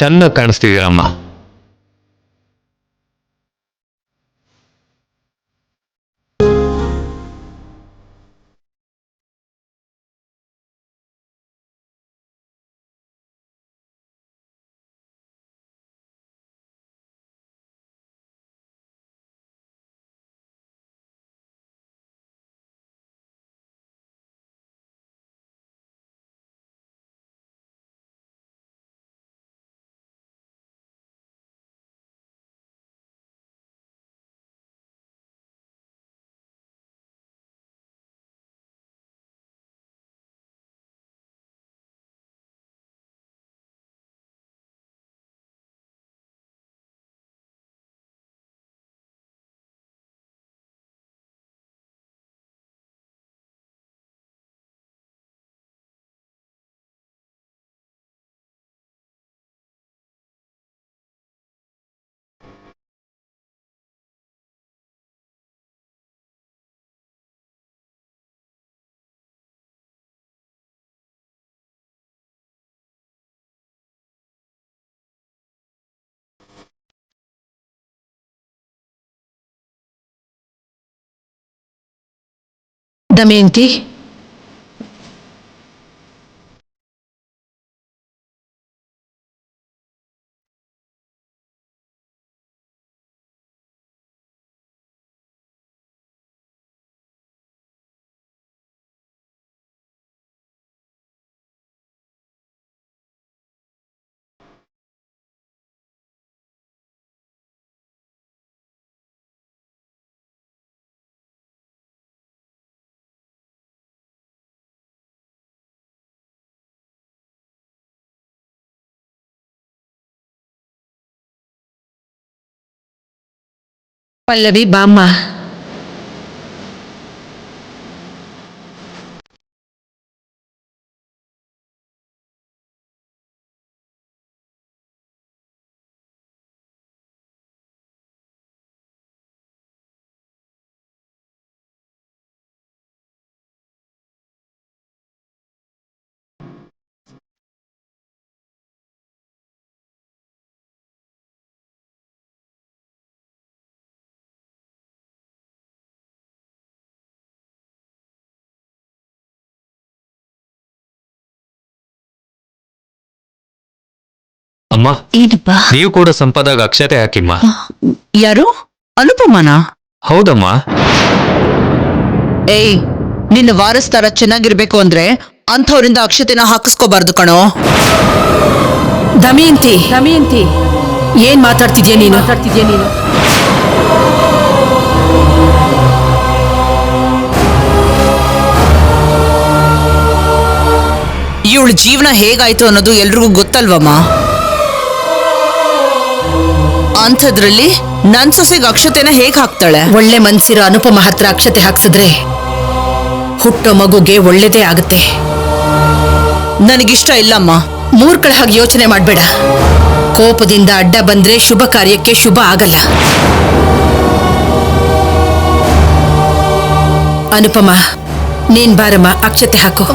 ಚೆನ್ನಾಗಿ ಕಾಣಿಸ್ತಿದ್ದೀರಮ್ಮ. ದಮಯಂತಿ, ಪಲ್ಲವಿ ಬಾಮ್ಮ. ಅಮ್ಮ, ಏನಪ್ಪ? ನೀವು ಕೂಡ ಸಂಪದಾಗ ಅಕ್ಷತೆ ಹಾಕಿಮ್ಮ. ಯಾರು? ಅನುಪಮನಾ? ಹೌದಮ್ಮ. ಏಯ್, ನಿನ್ನ ವಾರಸ್ತಾರ ಚೆನ್ನಾಗಿರ್ಬೇಕು ಅಂದ್ರೆ ಅಂಥವ್ರಿಂದ ಅಕ್ಷತೆನ ಹಾಕಿಸ್ಕೋಬಾರ್ದು ಕಣೋ. ದಮಯಂತಿ, ಏನ್ ಮಾತಾಡ್ತಿದ್ಯಾ ನೀನು? ಇವಳ ಜೀವನ ಹೇಗಾಯ್ತು ಅನ್ನೋದು ಎಲ್ರಿಗೂ ಗೊತ್ತಲ್ವಮ್ಮ. ಅಂಥದ್ರಲ್ಲಿ ನನ್ ಸೊಸೆಗೆ ಅಕ್ಷತೆನ ಹೇಗ್ ಹಾಕ್ತಾಳೆ? ಒಳ್ಳೆ ಮನ್ಸಿರೋ ಅನುಪಮ ಹತ್ರ ಅಕ್ಷತೆ ಹಾಕ್ಸಿದ್ರೆ ಹುಟ್ಟೋ ಮಗುಗೆ ಒಳ್ಳೇದೇ ಆಗುತ್ತೆ. ನನಗಿಷ್ಟ ಇಲ್ಲಮ್ಮ. ಮೂರ್ಖಳ ಹಾಗೆ ಯೋಚನೆ ಮಾಡ್ಬೇಡ. ಕೋಪದಿಂದ ಅಡ್ಡ ಬಂದ್ರೆ ಶುಭ ಕಾರ್ಯಕ್ಕೆ ಶುಭ ಆಗಲ್ಲ. ಅನುಪಮ, ನೀನ್ ಬಾರಮ್ಮ, ಅಕ್ಷತೆ ಹಾಕು.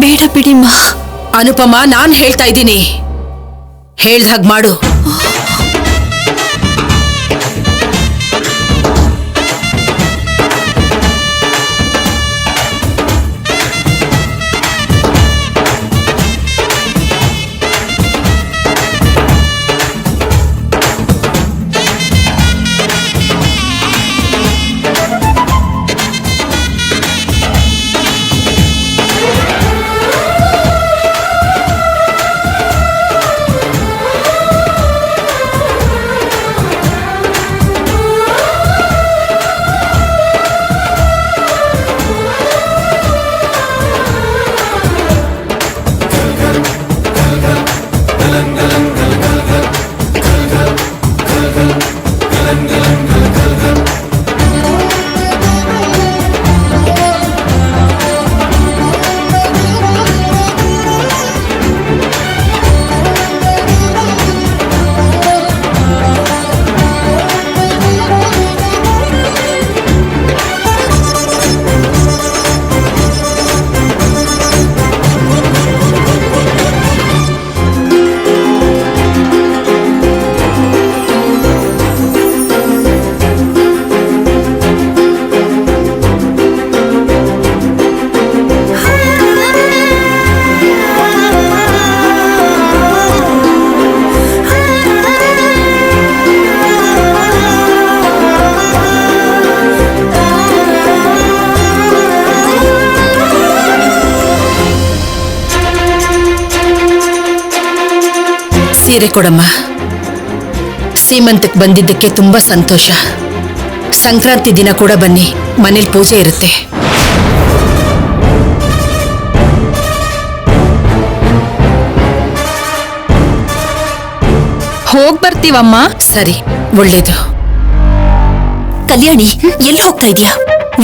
ಬೇಡ ಬಿಡಿಮ್ಮ. ಅನುಪಮ, ನಾನ್ ಹೇಳ್ತಾ ಇದ್ದೀನಿ, ಹೇಳ್ದ ಹಾಗೆ ಮಾಡು. ಸೀರೆ ಕೊಡಮ್ಮ. ಸೀಮಂತಕ್ಕೆ ಬಂದಿದ್ದಕ್ಕೆ ತುಂಬಾ ಸಂತೋಷ. ಸಂಕ್ರಾಂತಿ ದಿನ ಕೂಡ ಬನ್ನಿ, ಮನೇಲಿ ಪೂಜೆ ಇರುತ್ತೆ. ಹೋಗ್ ಬರ್ತೀವಮ್ಮ. ಸರಿ, ಒಳ್ಳೇದು. ಕಲ್ಯಾಣಿ, ಎಲ್ಲಿ ಹೋಗ್ತಾ ಇದೀಯಾ?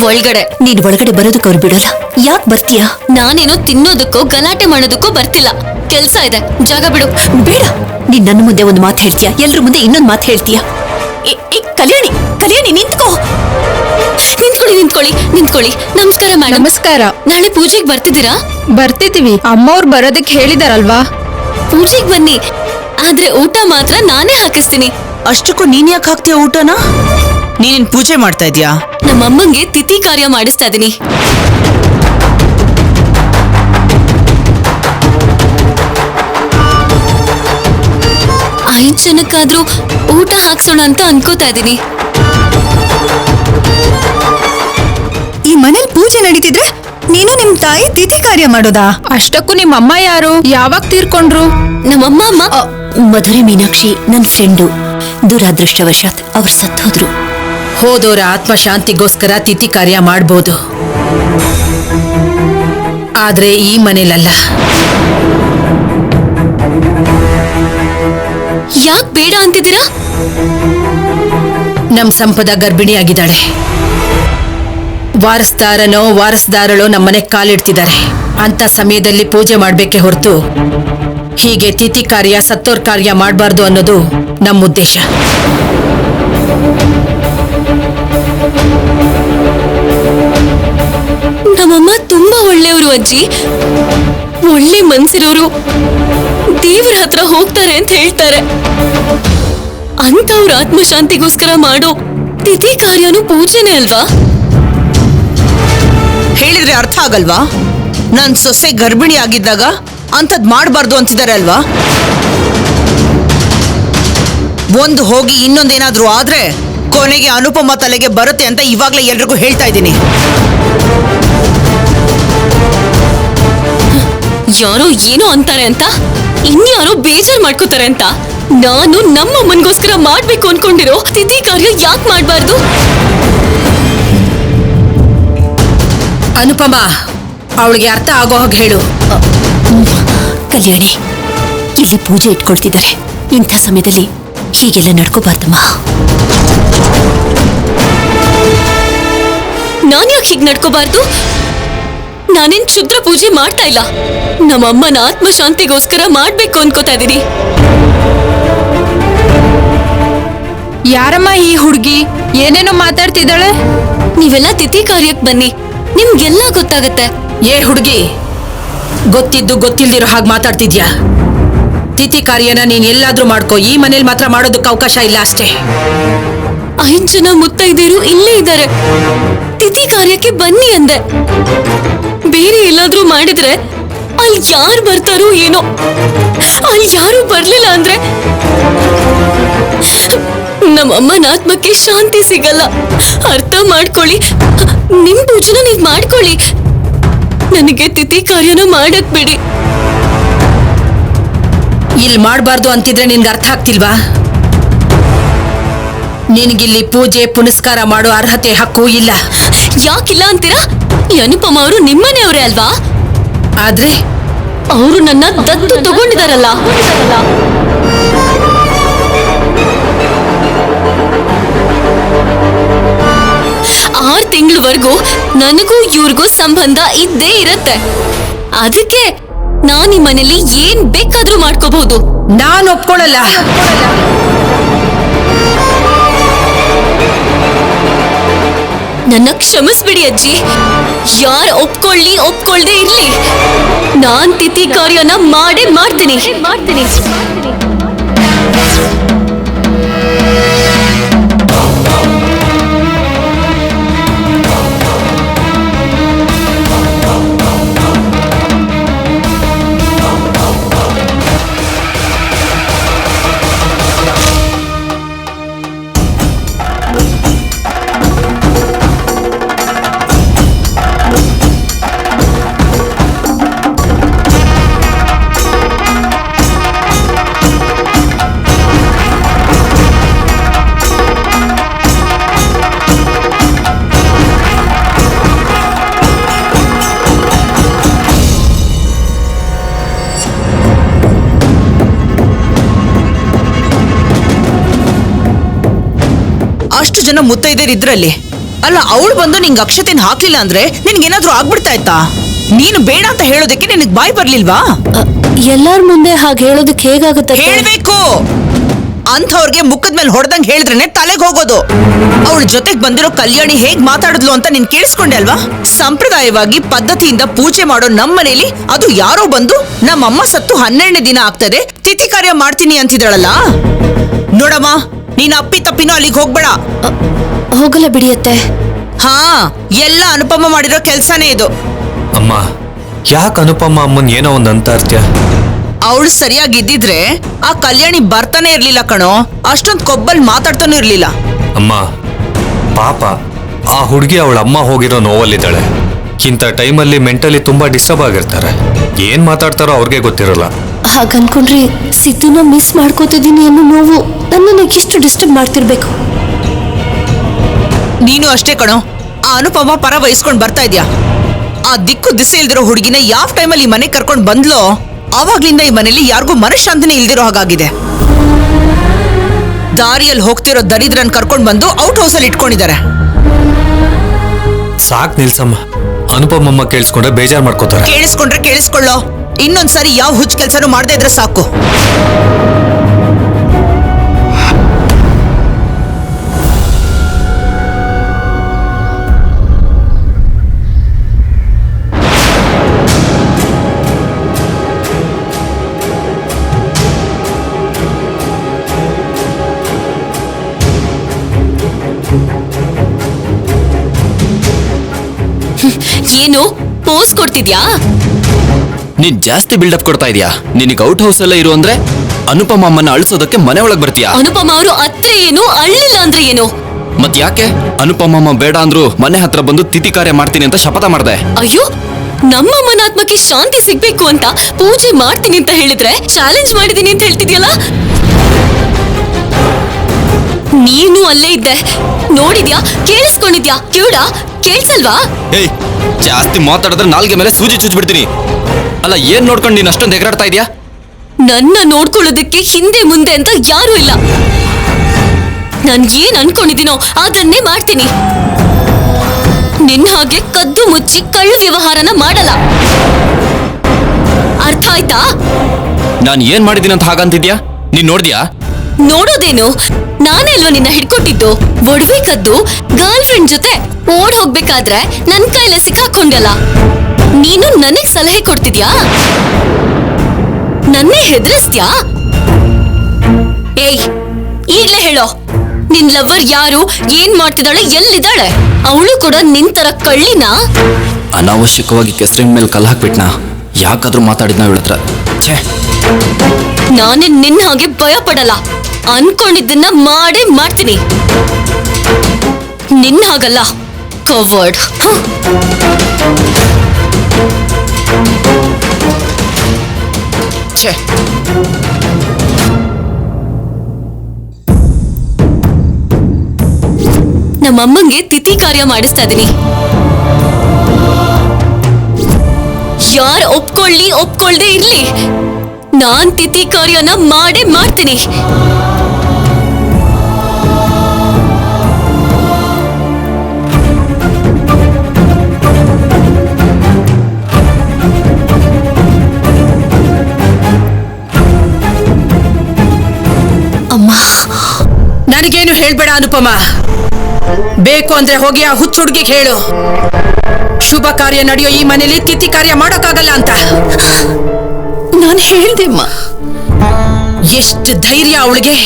ಒಳಗಡೆ. ನೀನ್ ಒಳಗಡೆ ಬರೋದಕ್ಕೆ ಅವ್ರು ಬಿಡಲ್ಲ. ಯಾಕೆ ಬರ್ತೀಯಾ? ನಾನೇನೋ ತಿನ್ನೋದಕ್ಕೋ ಗಲಾಟೆ ಮಾಡೋದಕ್ಕೋ ಬರ್ತಿಲ್ಲ. ಕೆಲ್ಸ ಇದೆ, ಜಾಗ ಬಿಡು. ಬೇಡ, ನೀನ್ ನನ್ನ ಮುಂದೆ ಒಂದು ಮಾತು ಹೇಳ್ತೀಯಾ, ಎಲ್ರ ಮುಂದೆ ಇನ್ನೊಂದು ಮಾತು ಹೇಳ್ತೀಯಾ? ಕಲ್ಯಾಣಿ, ಕಲ್ಯಾಣಿ ನಿಂತ್ಕೋ. ನಿಂತ್ಕೊಳ್ಳಿ. ನಮಸ್ಕಾರ ಮೇಡಮ್. ನಮಸ್ಕಾರ. ನಾಳೆ ಪೂಜೆಗೆ ಬರ್ತಿದ್ದೀರಾ? ಬರ್ತಿದೀವಿ. ಅಮ್ಮವ್ರು ಬರೋದಕ್ಕೆ ಹೇಳಿದಾರಲ್ವಾ? ಪೂಜೆಗೆ ಬನ್ನಿ, ಆದ್ರೆ ಊಟ ಮಾತ್ರ ನಾನೇ ಹಾಕಿಸ್ತೀನಿ. ಅಷ್ಟಕ್ಕೂ ನೀನ್ ಯಾಕೆ ಹಾಕ್ತೀಯ ಊಟನ? ನೀನೇನ್ ಪೂಜೆ ಮಾಡ್ತಾ ಇದ್ಯಾ? ನಮ್ಮಮ್ಮಂಗೆ ತಿಥಿ ಕಾರ್ಯ ಮಾಡಿಸ್ತಾ ಇದೀನಿ. ಐದ್ ಜನಕ್ಕಾದ್ರೂ ಊಟ ಹಾಕ್ಸೋಣ ಅಂತ ಅನ್ಕೋತಾ ಇದೀನಿ. ಈ ಮನೇಲಿ ಪೂಜೆ ನಡೀತಿದ್ರೆ ನೀನು ನಿಮ್ ತಾಯಿ ತಿಥಿ ಕಾರ್ಯ ಮಾಡೋದಾ? ಅಷ್ಟಕ್ಕೂ ನಿಮ್ಮ ಅಮ್ಮ ಯಾರು? ಯಾವಾಗ ತೀರ್ಕೊಂಡ್ರು? ನಮ್ಮಮ್ಮ ಮಧುರೆ ಮೀನಾಕ್ಷಿ ನನ್ ಫ್ರೆಂಡು. ದುರಾದೃಷ್ಟವಶಾತ್ ಅವ್ರು ಸತ್ತೋದ್ರು. ಹೋದವರ ಆತ್ಮಶಾಂತಿಗೋಸ್ಕರ ತಿಥಿ ಕಾರ್ಯ ಮಾಡ್ಬೋದು, ಆದ್ರೆ ಈ ಮನೇಲಲ್ಲ. ಯಾಕೆ ಬೇಡ ಅಂತಿದ್ದೀರಾ? ನಮ್ ಸಂಪದ ಗರ್ಭಿಣಿಯಾಗಿದ್ದಾಳೆ. ವಾರಸ್ದಾರಳೋ ನಮ್ಮನೆ ಕಾಲಿಡ್ತಿದ್ದಾರೆ. ಅಂತ ಸಮಯದಲ್ಲಿ ಪೂಜೆ ಮಾಡ್ಬೇಕೆ ಹೊರತು ಹೀಗೆ ತಿಥಿ ಕಾರ್ಯ, ಸತ್ತೋರ್ ಕಾರ್ಯ ಮಾಡಬಾರ್ದು ಅನ್ನೋದು ನಮ್ಮ ಉದ್ದೇಶ. ನಮ್ಮಮ್ಮ ತುಂಬಾ ಒಳ್ಳೆಯವರು ಅಜ್ಜಿ, ಒಳ್ಳೆ ಮನ್ಸಿರೋರು. ದೇವ್ರ ಹತ್ರ ಹೋಗ್ತಾರೆ ಅಂತ ಹೇಳ್ತಾರೆ. ಅಂತವ್ರ ಆತ್ಮಶಾಂತಿಗೋಸ್ಕರ ಮಾಡೋ ತಿಥಿ ಕಾರ್ಯನೂ ಪೂಜೆನೇ ಅಲ್ವಾ? ಹೇಳಿದ್ರೆ ಅರ್ಥ ಆಗಲ್ವಾ? ನನ್ ಸೊಸೆ ಗರ್ಭಿಣಿ ಆಗಿದ್ದಾಗ ಅಂತದ್ ಮಾಡ್ಬಾರ್ದು ಅಂತಿದ್ದಾರೆ ಅಲ್ವಾ? ಒಂದು ಹೋಗಿ ಇನ್ನೊಂದೇನಾದ್ರೂ ಆದ್ರೆ ಕೊನೆಗೆ ಅನುಪಮ ತಲೆಗೆ ಬರುತ್ತೆ ಅಂತ ಇವಾಗ್ಲೇ ಎಲ್ರಿಗೂ ಹೇಳ್ತಾ ಇದ್ದೀನಿ. ಯಾರೋ ಏನೋ ಅಂತಾರೆ ಅಂತ ಇನ್ಯಾರೋ ಬೇಜಾರ್ ಮಾಡ್ಕೋತಾರೆ ಅಂತ ನಾನು ನಮ್ಮ ಅಮ್ಮನ್ಗೋಸ್ಕರ ಮಾಡ್ಬೇಕು ಅನ್ಕೊಂಡಿರೋ ತಿಥಿ ಕಾರ್ಯ ಯಾಕೆ ಮಾಡ್ಬಾರ್ದು? ಅನುಪಮ, ಅವಳಿಗೆ ಅರ್ಥ ಆಗೋ ಹಾಗೆ ಹೇಳು. ಕಲ್ಯಾಣಿ, ಇಲ್ಲಿ ಪೂಜೆ ಇಟ್ಕೊಳ್ತಿದ್ದಾರೆ. ಇಂಥ ಸಮಯದಲ್ಲಿ ಹೀಗೆಲ್ಲ ನಡ್ಕೋಬಾರ್ದಮ್ಮ. ನಾನ್ಯಾಕೆ ಹೀಗ್ ನಡ್ಕೋಬಾರ್ದು? ನಾನೇನ್ ಕ್ಷುದ್ರ ಪೂಜೆ ಮಾಡ್ತಾ ಇಲ್ಲ. ನಮ್ಮಮ್ಮನ ಆತ್ಮಶಾಂತಿಗೋಸ್ಕರ ಮಾಡ್ಬೇಕು ಅನ್ಕೋತಾ ಇದೀನಿ. ಯಾರಮ್ಮ ಈ ಹುಡುಗಿ? ಏನೇನೋ ಮಾತಾಡ್ತಿದ್ದಾಳೆ. ನೀವೆಲ್ಲ ತಿಥಿ ಕಾರ್ಯಕ್ ಬನ್ನಿ, ನಿಮ್ಗೆಲ್ಲ ಗೊತ್ತಾಗತ್ತೆ. ಏ ಹುಡುಗಿ, ಗೊತ್ತಿದ್ದು ಗೊತ್ತಿಲ್ದಿರೋ ಹಾಗೆ ಮಾತಾಡ್ತಿದ್ಯಾ? ತಿಥಿ ಕಾರ್ಯನ ನೀನ್ ಎಲ್ಲಾದ್ರೂ ಮಾಡ್ಕೋ, ಈ ಮನೇಲಿ ಮಾತ್ರ ಮಾಡೋದಕ್ಕೆ ಅವಕಾಶ ಇಲ್ಲ ಅಷ್ಟೇ. 5 ಜನ ಮುತ್ತೈದೇರು ಇಲ್ಲೇ ಇದ್ದಾರೆ. ತಿಥಿ ಕಾರ್ಯಕ್ಕೆ ಬನ್ನಿ ಅಂದೆ. ಬೇರೆ ಎಲ್ಲಾದ್ರೂ ಮಾಡಿದ್ರೆ ಅಲ್ಲಿ ಯಾರು ಬರ್ತಾರೋ ಏನೋ. ಅಲ್ಲಿ ಯಾರು ಬರ್ಲಿಲ್ಲ ಅಂದ್ರೆ ನಮ್ಮಮ್ಮನ ಆತ್ಮಕ್ಕೆ ಶಾಂತಿ ಸಿಗಲ್ಲ. ಅರ್ಥ ಮಾಡ್ಕೊಳ್ಳಿ. ನಿಮ್ ಪೂಜೆನ ನೀವ್ ಮಾಡ್ಕೊಳ್ಳಿ, ನನಗೆ ತಿಥಿ ಕಾರ್ಯನ ಮಾಡಕ್ ಬಿಡಿ. ಇಲ್ಲಿ ಮಾಡಬಾರ್ದು ಅಂತಿದ್ರೆ ನಿನ್ಗೆ ಅರ್ಥ ಆಗ್ತಿಲ್ವಾ? ನಿನಗಿಲ್ಲಿ ಪೂಜೆ ಪುನಸ್ಕಾರ ಮಾಡೋ ಅರ್ಹತೆ, ಹಕ್ಕು ಇಲ್ಲ. ಯಾಕಿಲ್ಲ ಅಂತೀರಾ? ಈ ಅನುಪಮ ಅವರು ನಿಮ್ಮನೆಯವರೇ ಅಲ್ವಾ? ಆದ್ರೆ ಅವರು ನನ್ನ ದತ್ತು ತಗೊಂಡಿದಾರಲ್ಲ. 6 ತಿಂಗಳವರೆಗೂ ನನಗೂ ಇವ್ರಿಗೂ ಸಂಬಂಧ ಇದ್ದೇ ಇರತ್ತೆ. ಅದಕ್ಕೆ ನಾನು ಈ ಮನೇಲಿ ಏನ್ ಬೇಕಾದ್ರೂ ಮಾಡ್ಕೋಬಹುದು. ನಾನು ಒಪ್ಕೊಳ್ಳಲ್ಲ. ನನ್ನ ಕ್ಷಮಿಸ್ಬಿಡಿ ಅಜ್ಜಿ. ಯಾರ್ ಒಪ್ಕೊಳ್ದೇ ಇರ್ಲಿ, ನಾನ್ ತಿಥಿ ಕಾರ್ಯನ ಮಾಡೇ ಮಾಡ್ತೀನಿ. ಅಷ್ಟು ಜನ ಮುತ್ತೈದರಿದ್ರಲ್ಲಿ ಅಲ್ಲ ಅವಳು ಬಂದು ನಿಂಗೆ ಅಕ್ಷತೆನ ಹಾಕ್ಲಿಲ್ಲ ಅಂದ್ರೆ ನಿನ್ಗೇನಾದ್ರೂ ಆಗ್ಬಿಡ್ತಾ ಇತ್ತಾ? ನೀನು ಬೇಡ ಅಂತ ಹೇಳೋದಕ್ಕೆ ನಿನಗ್ ಬಾಯ್ ಬರ್ಲಿಲ್ವಾ? ಎಲ್ಲಾರ ಮುಂದೆ ಹಾಗೆ ಹೇಳೋದಕ್ಕೆ ಹೇಗಾಗುತ್ತೆ? ಹೇಳ್ಬೇಕು. ಅಂಥವ್ರಿಗೆ ಮುಖದ ಮೇಲೆ ಹೊಡೆದಂಗ್ ಹೇಳಿದ್ರೇನೆ ತಲೆಗೆ ಹೋಗೋದು. ಅವಳ ಜೊತೆಗ್ ಬಂದಿರೋ ಕಲ್ಯಾಣಿ ಹೇಗ್ ಮಾತಾಡಿದ್ಲು ಅಂತ ನೀನ್ ಕೇಳಿಸ್ಕೊಂಡೆ ಅಲ್ವಾ? ಸಂಪ್ರದಾಯವಾಗಿ ಪದ್ಧತಿಯಿಂದ ಪೂಜೆ ಮಾಡೋ ನಮ್ಮನೇಲಿ ಅದು ಯಾರೋ ಬಂದು ನಮ್ಮಮ್ಮ ಸತ್ತು 12ನೇ ದಿನ ಆಗ್ತದೆ ತಿಥಿ ಕಾರ್ಯ ಮಾಡ್ತೀನಿ ಅಂತಿದ್ದಾಳಲ್ಲ. ನೋಡಮ್ಮ, ನೀನ್ ಅಪ್ಪಿ ತಪ್ಪಿನೂ ಅಲ್ಲಿಗೆ ಹೋಗ್ಬೇಡ. ಹೋಗಲ್ಲ ಬಿಡಿಯತ್ತೆ. ಹಾ, ಎಲ್ಲ ಅನುಪಮ ಮಾಡಿರೋ ಕೆಲ್ಸನೇ ಇದು. ಅಮ್ಮ, ಯಾಕೆ ಅನುಪಮ್ಮ ಅಮ್ಮನ್ ಏನೋ ಒಂದ್ ಅಂತ ಅರ್ಥ? ಅವಳು ಸರಿಯಾಗಿದ್ದಿದ್ರೆ ಆ ಕಲ್ಯಾಣಿ ಬರ್ತಾನೆ ಇರ್ಲಿಲ್ಲ ಕಣೋ. ಅಷ್ಟೊಂದ್ ಕೊಬ್ಬಲ್ ಮಾತಾಡ್ತಾನೂ ಇರ್ಲಿಲ್ಲ. ಅಮ್ಮ ಪಾಪ ಆ ಹುಡುಗಿ ಅವಳ ಅಮ್ಮ ಹೋಗಿರೋ ನೋವಲ್ಲಿದ್ದಾಳೆ. ಇಂಥ ಟೈಮಲ್ಲಿ ಮೆಂಟಲಿ ತುಂಬಾ ಡಿಸ್ಟರ್ಬ್ ಆಗಿರ್ತಾರೆ. ಏನ್ ಮಾತಾಡ್ತಾರೋ ಅವ್ರಿಗೆ ಗೊತ್ತಿರಲ್ಲ. ಹಾಗನ್ಕೊಂಡ್ರೆ ಸಿದ್ದುನ ಮಿಸ್ ಮಾಡ್ಕೋತಿದ್ದೀನಿ ಅನ್ನೋ ನೋವು ನನ್ನನ್ನು ಎಷ್ಟು ಡಿಸ್ಟರ್ಬ್ ಮಾಡ್ತಿರ್ಬೇಕು. ನೀನು ಅಷ್ಟೇ ಕಣೋ, ಆ ಅನುಪಮ ಪರ ವಹಿಸ್ಕೊಂಡ್ ಬರ್ತಾ ಇದ್ಯಾ. ಆ ದಿಕ್ಕು ದಿಸೆ ಇಲ್ದಿರೋ ಹುಡುಗಿನ ಯಾವ ಟೈಮಲ್ಲಿ ಈ ಮನೆ ಕರ್ಕೊಂಡ್ ಬಂದ್ಲೋ ಆವಾಗ್ಲಿಂದ ಈ ಮನೇಲಿ ಯಾರಿಗೂ ಮನಃಶಾಂತಿನೇ ಇಲ್ದಿರೋ ಹಾಗಾಗಿದೆ. ದಾರಿಯಲ್ಲಿ ಹೋಗ್ತಿರೋ ದರಿದ್ರನ್ ಕರ್ಕೊಂಡ್ ಬಂದು ಔಟ್ ಹೌಸ್ ಅಲ್ಲಿ ಇಟ್ಕೊಂಡಿದ್ದಾರೆ. ಸಾಕ್ ನಿಲ್ಸಮ್ಮ, ಅನುಪಮಮ್ಮ ಕೇಳಿಸ್ಕೊಂಡ್ರೆ ಬೇಜಾರ್ ಮಾಡ್ಕೋತಾರೆ. ಕೇಳಿಸ್ಕೊಂಡ್ರೆ ಕೇಳಿಸ್ಕೊಳ್ಳೋ, ಇನ್ನೊಂದ್ಸರಿ ಯಾವ ಹುಚ್ಚ ಕೆಲ್ಸನೂ ಮಾಡದೇ ಇದ್ರೆ ಸಾಕು. ಏನು ಪೋಸ್ ಕೊಡ್ತಿದ್ಯಾ? ನೀನ್ ಜಾಸ್ತಿ ಬಿಲ್ಡಪ್ ಕೊಡ್ತಾ ಇದೀಯಾ. ನಿನಗೆ ಔಟ್ ಹೌಸ್ ಎಲ್ಲ ಇರು ಅಂದ್ರೆ ಅನುಪಮ ಅಮ್ಮನ ಅಳಿಸೋದಕ್ಕೆ ಮನೆ ಒಳಗ್ ಬರ್ತೀಯಾ? ಅನುಪಮ ಅವರು ಅತ್ರ ಏನು ಅಳ್ಳಿಲ್ಲ ಅಂದ್ರೆ ಏನು? ಮತ್ ಯಾಕೆ ಅನುಪಮ ಅಮ್ಮ ಬೇಡ ಅಂದ್ರು ಮನೆ ಹತ್ರ ಬಂದು ತಿಥಿ ಕಾರ್ಯ ಮಾಡ್ತೀನಿ ಅಂತ ಶಪಥ ಮಾಡ್ದೆ? ಅಯ್ಯೋ, ನಮ್ಮ ಮನಾತ್ಮಕ್ಕೆ ಶಾಂತಿ ಸಿಗ್ಬೇಕು ಅಂತ ಪೂಜೆ ಮಾಡ್ತೀನಿ ಅಂತ ಹೇಳಿದ್ರೆ ಚಾಲೆಂಜ್ ಮಾಡಿದೀನಿ ಅಂತ ಹೇಳ್ತಿದ್ಯಲ್ಲ. ನೀನು ಅಲ್ಲೇ ಇದ್ದೆ, ನೋಡಿದ್ಯಾ, ಕೇಳಿಸ್ಕೊಂಡಿದ್ಯಾ? ಕಿವುಡ ಕೇಳ್ಸಲ್ವಾ? ಏಯ್, ಜಾಸ್ತಿ ಮಾತಾಡಿದ್ರೆ ನಾಲ್ಗೆ ಮೇಲೆ ಸೂಜಿ ಚುಚ್ಬಿಡ್ತೀನಿ. ಅಲ್ಲ, ಏನ್ ನೋಡ್ಕೊಂಡು ನೀನ್ ಅಷ್ಟೊಂದು ಎಗರಾಡ್ತಾ ಇದೀಯಾ? ನನ್ನ ನೋಡ್ಕೊಳ್ಳೋದಕ್ಕೆ ಹಿಂದೆ ಮುಂದೆ ಅಂತ ಯಾರು ಇಲ್ಲ. ನಾನ್ ಏನ್ ಅನ್ಕೊಂಡಿದ್ದೀನೋ ಅದನ್ನೇ ಮಾಡ್ತೀನಿ. ನಿನ್ನ ಹಾಗೆ ಕದ್ದು ಮುಚ್ಚಿ ಕಳ್ಳ ವ್ಯವಹಾರನ ಮಾಡಲ್ಲ. ಅರ್ಥ ಆಯ್ತಾ? ನಾನ್ ಏನ್ ಮಾಡಿದೀನಿ ಅಂತ ಹಾಗಂತಿದ್ಯಾ? ನೀನ್ ನೋಡ್ದ್ಯಾ? ನೋಡೋದೇನು, ನಾನೇ ಅಲ್ವಾ ನಿನ್ನ ಹಿಡ್ಕೊಟ್ಟಿದ್ದು. ಒಡವೆ ಕದ್ದು ಗರ್ಲ್ ಫ್ರೆಂಡ್ ಜೊತೆ ಓಡ್ ಹೋಗ್ಬೇಕಾದ್ರೆ ನನ್ ಕೈಲೇ ಸಿಕ್ಕಾಕೊಂಡಲ್ಲ. ನೀನು ನನಗ್ ಸಲಹೆ ಕೊಡ್ತಿದ್ಯಾ? ನನ್ನೇ ಹೆದರಿಸ್ತ್ಯಾ? ಏಯ್, ಈಗ್ಲೇ ಹೇಳೋ, ನಿನ್ ಲವರ್ ಯಾರು, ಏನ್ ಮಾಡ್ತಿದ್ದಾಳೆ, ಎಲ್ಲಿದ್ದಾಳೆ? ಅವಳು ಕೂಡ ನಿಂತರ ಕಳ್ಳಿನ? ಅನಾವಶ್ಯಕವಾಗಿ ಕೆಸರಿನ ಮೇಲೆ ಕಲ್ ಹಾಕ್ಬಿಟ್ನಾ? ಯಾಕಾದ್ರೂ ಮಾತಾಡಿದ್ನ ಇವಳತ್ರ? ಛೇ, ನಾನೇ ನಿನ್ನ ಹಾಗೆ ಭಯ ಪಡಲ್ಲ. ಅನ್ಕೊಂಡಿದ್ದನ್ನ ಮಾಡೇ ಮಾಡ್ತೀನಿ. ನಿನ್ನ ಹಾಗಲ್ಲ, ಕವರ್ಡ್. ಛೇ, ನಮ್ಮಮ್ಮಂಗೆ ತಿಥಿ ಕಾರ್ಯ ಮಾಡಿಸ್ತಾ ಇದೀನಿ. ಯಾರು ಒಪ್ಕೊಳ್ದೇ ಇರ್ಲಿ, ನಾನ್ ತಿಥಿ ಕಾರ್ಯನ ಮಾಡೇ ಮಾಡ್ತೀನಿ. ಅಮ್ಮ, ನನಗೇನು ಹೇಳ್ಬೇಡ ಅನುಪಮ. ಬೇಕು ಅಂದ್ರೆ ಹೋಗಿ ಆ ಹುಚ್ಚು ಹುಡುಗಿಗೆ ಹೇಳು, ಶುಭ ಕಾರ್ಯ ನಡೆಯೋ ಈ ಮನೇಲಿ ತಿಥಿ ಕಾರ್ಯ ಮಾಡೋಕ್ಕಾಗಲ್ಲ ಅಂತ. ನಾನು ಹೇಳ್ದೆಮ್ಮ. ಎಷ್ಟು ಧೈರ್ಯ ಅವಳಿಗೆ!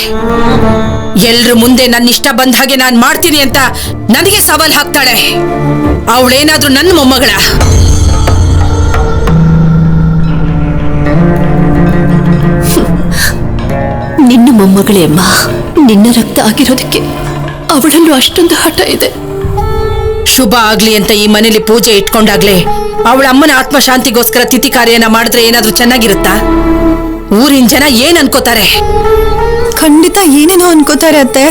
ಎಲ್ರ ಮುಂದೆ ನನ್ನ ಇಷ್ಟ ಬಂದ ಹಾಗೆ ನಾನ್ ಮಾಡ್ತೀನಿ ಅಂತ ನನಗೆ ಸವಾಲ್ ಹಾಕ್ತಾಳೆ. ಅವಳೇನಾದ್ರೂ ನನ್ನ ಮೊಮ್ಮಗಳ? ನಿನ್ನ ಮೊಮ್ಮಗಳೇ ಅಮ್ಮ. ನಿನ್ನ ರಕ್ತ ಆಗಿರೋದಕ್ಕೆ ಅವಳಲ್ಲೂ ಅಷ್ಟೊಂದು ಹಠ ಇದೆ. ಶುಭ ಆಗ್ಲಿ ಅಂತ ಈ ಮನೇಲಿ ಪೂಜೆ ಇಟ್ಕೊಂಡಾಗ್ಲೇ ಅವಳ ಅಮ್ಮನ ಆತ್ಮಶಾಂತಿಗೋಸ್ಕರ ತಿಥಿ ಕಾರ್ಯನ ಮಾಡಿದ್ರೆ ಏನಾದ್ರೂ ಚೆನ್ನಾಗಿರುತ್ತಾ? ಊರಿನ ಜನ ಏನ್ ಅನ್ಕೋತಾರೆ? ಖಂಡಿತ ಏನೇನೋ ಅನ್ಕೋತಾರೆ ಅತ್ತೆ.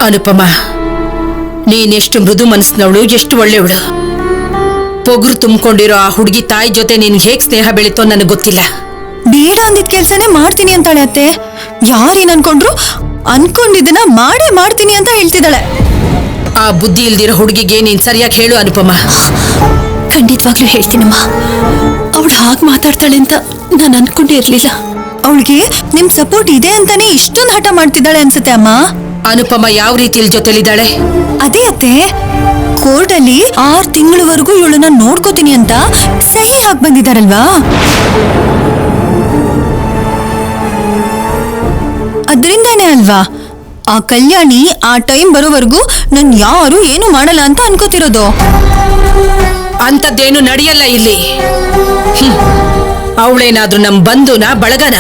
ಅನುಪಮ, ನೀನೆಷ್ಟು ಮೃದು ಮನಸ್ಸಿನವಳು, ಎಷ್ಟು ಒಳ್ಳೆಯವಳು. ಪೊಗುರು ತುಂಬಿಕೊಂಡಿರೋ ಆ ಹುಡುಗಿ ತಾಯಿ ಜೊತೆ ನೀನ್ ಹೇಗ್ ಸ್ನೇಹ ಬೆಳೀತೋ ನನಗೆ ಗೊತ್ತಿಲ್ಲ. ಬೇಡ ಅಂದಿದ್ ಕೆಲ್ಸನೇ ಮಾಡ್ತೀನಿ ಅಂತಾಳೆ ಅತ್ತೆ. ಯಾರೇನ್ ಅನ್ಕೊಂಡ್ರು ಅನ್ಕೊಂಡಿದ್ದನ್ನ ಮಾಡೇ ಮಾಡ್ತೀನಿ ಅಂತ ಹೇಳ್ತಿದ್ದಾಳೆ. ಆ ಬುದ್ಧಿ ಇಲ್ದಿರೋ ಹುಡುಗಿಗೆ ನೀನ್ ಸರಿಯಾಗಿ ಹೇಳು ಅನುಪಮ. ಖಂಡಿತವಾಗ್ಲೂ ಹೇಳ್ತೀನಮ್ಮ. ಅವಳು ಹಾಗೆ ಮಾತಾಡ್ತಾಳೆ ಅಂತ ನಾನು ಅನ್ಕೊಂಡೇ ಇರ್ಲಿಲ್ಲ. ಅವಳಿಗೆ ನಿಮ್ ಸಪೋರ್ಟ್ ಇದೆ ಅಂತಾನೆ ಇಷ್ಟೊಂದು ಹಠ ಮಾಡ್ತಿದ್ದಾಳೆ ಅನ್ಸುತ್ತೆ ಅಮ್ಮ. ಅನುಪಮ ಯಾವ ರೀತಿಯಲ್ಲಿ ಜೊತೆಲಿದ್ದಾಳೆ? ಅದೇ ಅತ್ತೆ, ಕೋರ್ಟಲ್ಲಿ 6 ತಿಂಗಳವರೆಗೂ ಇವಳನ್ನ ನೋಡ್ಕೋತೀನಿ ಅಂತ ಸಹಿ ಹಾಕಿ ಬಂದಿದಾರಲ್ವಾ. ಅದರಿಂದಾನೇ ಅಲ್ವಾ ಆ ಕಲ್ಯಾಣಿ ಆ ಟೈಮ್ ಬರೋವರೆಗೂ ನನ್ ಯಾರು ಏನು ಮಾಡಲ್ಲ ಅಂತ ಅನ್ಕೋತಿರೋದು. ಅಂತದ್ದೇನು ನಡೆಯಲ್ಲ ಇಲ್ಲಿ. ಅವಳೇನಾದ್ರೂ ನಮ್ ಬಂಧುನ ಬಳಗನ?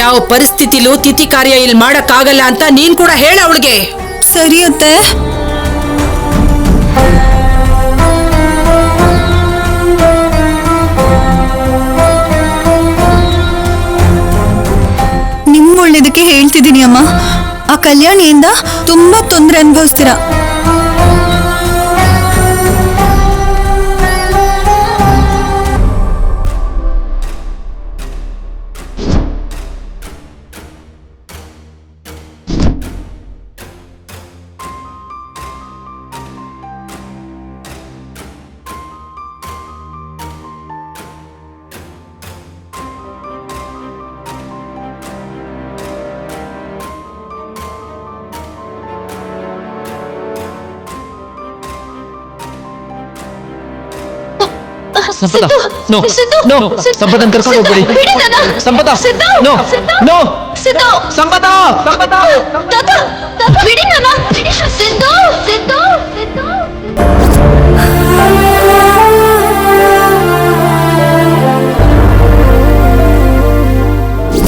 ಯಾವ ಪರಿಸ್ಥಿತಿಲೂ ತಿಥಿ ಕಾರ್ಯ ಇಲ್ಲಿ ಮಾಡಕ್ಕಾಗಲ್ಲ ಅಂತ ನೀನ್ ಕೂಡ ಹೇಳ ಅವಳಿಗೆ. ಸರಿ ಅತ್ತೆ. ನಿಮ್ ಒಳ್ಳೇದಕ್ಕೆ ಹೇಳ್ತಿದ್ದೀನಿ ಅಮ್ಮ. ಆ ಕಲ್ಯಾಣಿಯಿಂದ ತುಂಬಾ ತೊಂದರೆ ಅನುಭವಿಸ್ತೀರಾ. ಸಂಪದ, ನೋ ನೋ, ಸಂಪದನ್ ಕರ್ಕೊಂಡು ಹೋಗ್ಬೇಡಿ. ಸಂಪದ, ನೋ ನೋ, ಸಂಪದ, ಸಂಪದ,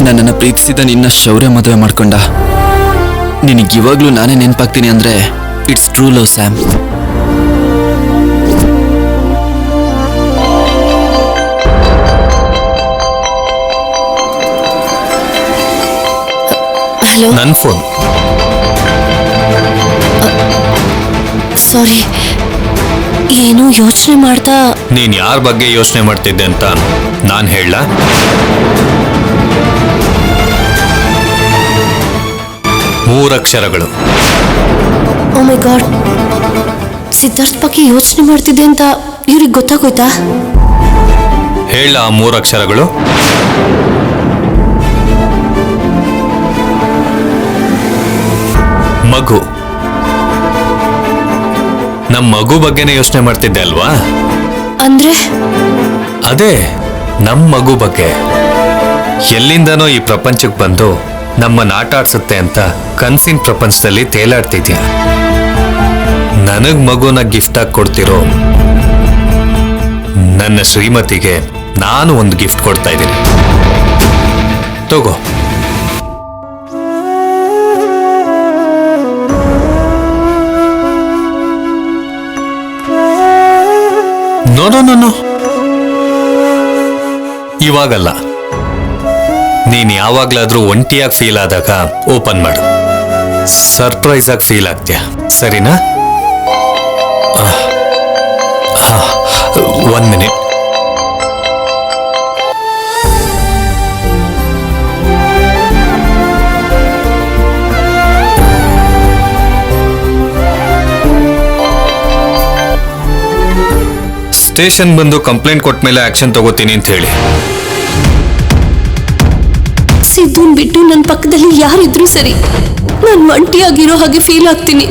ನನ್ನನ್ನು ಪ್ರೀತಿಸಿದ ನಿನ್ನ ಶೌರ್ಯ ಮದುವೆ ಮಾಡ್ಕೊಂಡ. ನಿನಗಿವಾಗ್ಲೂ ನಾನೇ ನೆನಪಾಗ್ತೀನಿ ಅಂದ್ರೆ it's true love Sam. Hello, ನನ್ನ ಫೋನ್. ಸಾರಿ, ಏನೋ ಯೋಚನೆ ಮಾಡ್ತಾ. ನೀನ್ ಯಾರ ಬಗ್ಗೆ ಯೋಚನೆ ಮಾಡ್ತಿದ್ದೆ ಅಂತ ನಾನು ಹೇಳ? ಮೂರಕ್ಷರಗಳು. ಓ ಮೈ ಗಾಡ್, ಸಿದ್ಧಾರ್ಥ್ ಬಗ್ಗೆ ಯೋಚನೆ ಮಾಡ್ತಿದ್ದೆ ಅಂತ ಇವ್ರಿಗೆ ಗೊತ್ತಾಗೋಯ್ತಾ? ಹೇಳ ಆ 3 ಅಕ್ಷರಗಳು. ಮಗು. ನಮ್ಮ ಮಗು ಬಗ್ಗೆನೇ ಯೋಚನೆ ಮಾಡ್ತಿದ್ದೆ ಅಲ್ವಾ? ಅಂದ್ರೆ ಅದೇ ನಮ್ಮ ಮಗು ಬಗ್ಗೆ. ಎಲ್ಲಿಂದನೋ ಈ ಪ್ರಪಂಚಕ್ಕೆ ಬಂದು ನಮ್ಮನ್ನ ಆಟ ಆಡ್ಸುತ್ತೆ ಅಂತ ಕನ್ಸಿನ ಪ್ರಪಂಚದಲ್ಲಿ ತೇಲಾಡ್ತಿದ್ಯಾ. ನನಗ್ ಮಗುನ ಗಿಫ್ಟ್ ಆಗಿ ಕೊಡ್ತಿರೋ ನನ್ನ ಶ್ರೀಮತಿಗೆ ನಾನು ಒಂದು ಗಿಫ್ಟ್ ಕೊಡ್ತಾ ಇದ್ದೀನಿ. ತಗೋ. ನೋ ನೋ ನೋ ನೋ, ಇವಾಗಲ್ಲ. ನೀನ್ ಯಾವಾಗ್ಲಾದ್ರೂ ಒಂಟಿಯಾಗಿ ಫೀಲ್ ಆದಾಗ ಓಪನ್ ಮಾಡು. ಸರ್ಪ್ರೈಸ್ ಆಗಿ ಫೀಲ್ ಆಗ್ತೀಯ, ಸರಿನಾ? 1 ಮಿನಿಟ್. ಸ್ಟೇಷನ್ ಬಂದು ಕಂಪ್ಲೇಂಟ್ ಕೊಟ್ಟ ಮೇಲೆ ಆಕ್ಷನ್ ತಗೋತೀನಿ ಅಂತ ಹೇಳಿ. ಸಿದ್ದುನ್ ಬಿಟ್ಟು ನನ್ನ ಪಕ್ಕದಲ್ಲಿ ಯಾರಿದ್ರು ಸರಿ, ನಾನು ಒಂಟಿಯಾಗಿರೋ ಹಾಗೆ ಫೀಲ್ ಆಗ್ತೀನಿ.